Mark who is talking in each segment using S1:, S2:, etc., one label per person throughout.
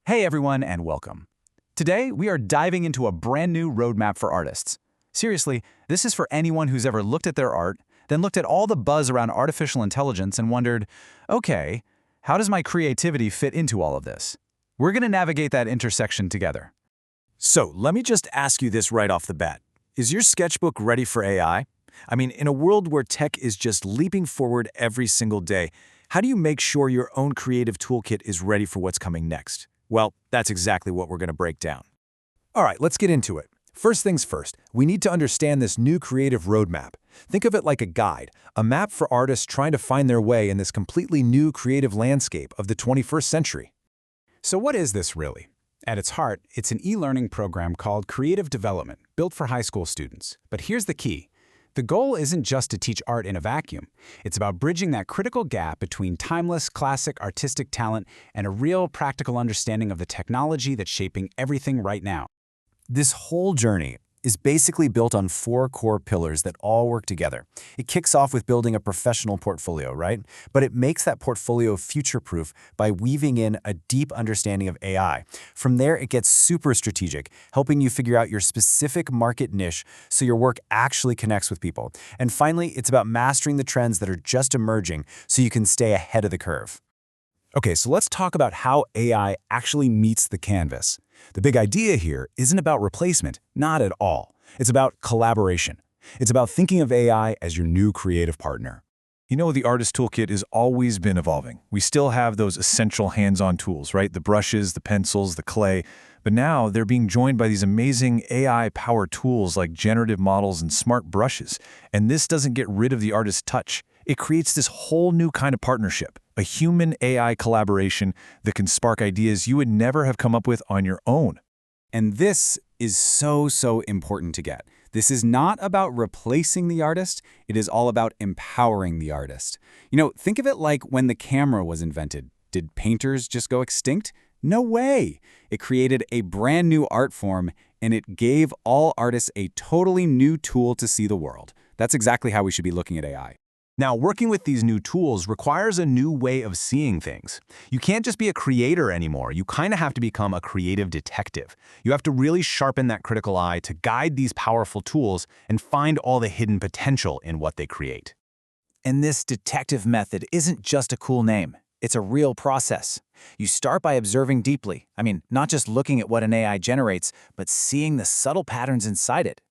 S1: Hey everyone, and welcome. Today, we are diving into a brand new roadmap for artists. Seriously, this is for anyone who's ever looked at their art, then looked at all the buzz around artificial intelligence and wondered, okay, how does my creativity fit into all of this? We're going to navigate that intersection together.
S2: So let me just ask you this right off the bat. Is your sketchbook ready for AI? I mean, in a world where tech is just leaping forward every single day, how do you make sure your own creative toolkit is ready for what's coming next? Well, that's exactly what we're going to break down. All right, let's get into it. First things first, we need to understand this new creative roadmap. Think of it like a guide, a map for artists trying to find their way in this completely new creative landscape of the 21st century.
S1: So what is this really? At its heart, it's an e-learning program called Creative Development, built for high school students. But here's the key. The goal isn't just to teach art in a vacuum. It's about bridging that critical gap between timeless, classic artistic talent and a real, practical understanding of the technology that's shaping everything right now.
S2: This whole journey is basically built on 4 core pillars that all work together. It kicks off with building a professional portfolio, right? But it makes that portfolio future-proof by weaving in a deep understanding of AI. From there, it gets super strategic, helping you figure out your specific market niche so your work actually connects with people. And finally, it's about mastering the trends that are just emerging so you can stay ahead of the curve. Okay, so let's talk about how AI actually meets the canvas. The big idea here isn't about replacement, not at all. It's about collaboration. It's about thinking of AI as your new creative partner.
S3: You know, the artist toolkit has always been evolving. We still have those essential hands-on tools, right? The brushes, the pencils, the clay. But now they're being joined by these amazing AI-powered tools like generative models and smart brushes. And this doesn't get rid of the artist's touch. It creates this whole new kind of partnership, a human-AI collaboration that can spark ideas you would never have come up with on your own.
S1: And this is so important to get. This is not about replacing the artist, it is all about empowering the artist. You know, think of it like when the camera was invented. Did painters just go extinct? No way! It created a brand new art form, and it gave all artists a totally new tool to see the world. That's exactly how we should be looking at AI.
S3: Now, working with these new tools requires a new way of seeing things. You can't just be a creator anymore. You kind of have to become a creative detective. You have to really sharpen that critical eye to guide these powerful tools and find all the hidden potential in what they create.
S4: And this detective method isn't just a cool name. It's a real process. You start by observing deeply. Not just looking at what an AI generates, but seeing the subtle patterns inside it.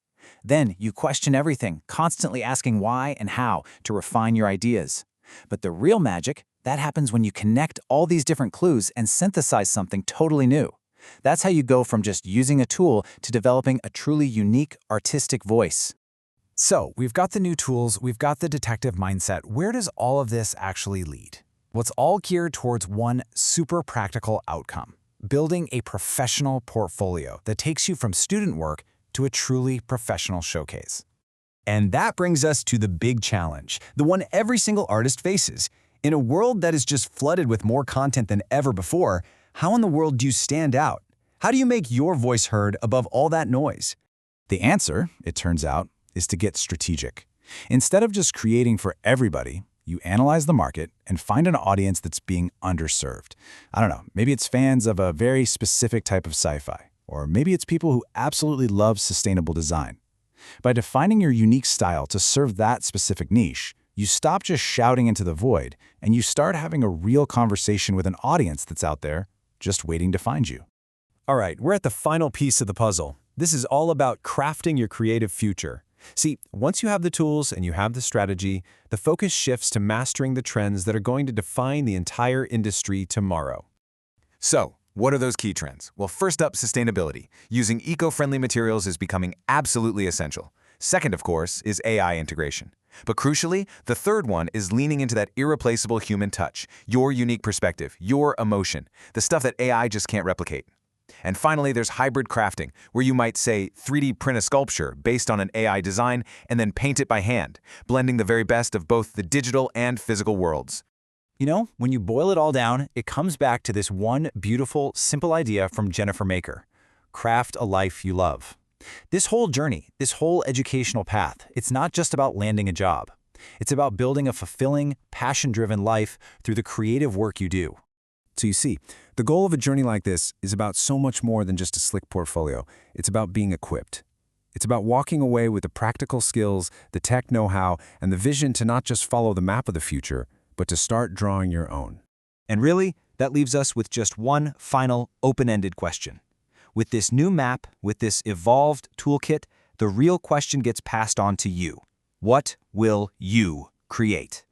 S4: Then you question everything, constantly asking why and how to refine your ideas. But the real magic, that happens when you connect all these different clues and synthesize something totally new. That's how you go from just using a tool to developing a truly unique artistic voice.
S2: So, we've got the new tools, we've got the detective mindset. Where does all of this actually lead? Well, it's all geared towards one super practical outcome: building a professional portfolio that takes you from student work to a truly professional showcase. And that brings us to the big challenge, the one every single artist faces. In a world that is just flooded with more content than ever before, how in the world do you stand out? How do you make your voice heard above all that noise?
S1: The answer, it turns out, is to get strategic. Instead of just creating for everybody, you analyze the market and find an audience that's being underserved. I don't know, maybe it's fans of a very specific type of sci-fi. Or maybe it's people who absolutely love sustainable design. By defining your unique style to serve that specific niche, you stop just shouting into the void, and you start having a real conversation with an audience that's out there just waiting to find you.
S2: All right, we're at the final piece of the puzzle. This is all about crafting your creative future. See, once you have the tools and you have the strategy, the focus shifts to mastering the trends that are going to define the entire industry tomorrow.
S5: So, what are those key trends? Well, first up, sustainability. Using eco-friendly materials is becoming absolutely essential. Second, of course, is AI integration. But crucially, the third one is leaning into that irreplaceable human touch, your unique perspective, your emotion, the stuff that AI just can't replicate. And finally, there's hybrid crafting, where you might say 3D print a sculpture based on an AI design and then paint it by hand, blending the very best of both the digital and physical worlds.
S4: You know, when you boil it all down, it comes back to this one beautiful, simple idea from Jennifer Maker: craft a life you love. This whole journey, this whole educational path, it's not just about landing a job. It's about building a fulfilling, passion-driven life through the creative work you do.
S2: So you see, the goal of a journey like this is about so much more than just a slick portfolio. It's about being equipped. It's about walking away with the practical skills, the tech know-how, and the vision to not just follow the map of the future, but to start drawing your own.
S4: And really, that leaves us with just one final open-ended question. With this new map, with this evolved toolkit, the real question gets passed on to you. What will you create?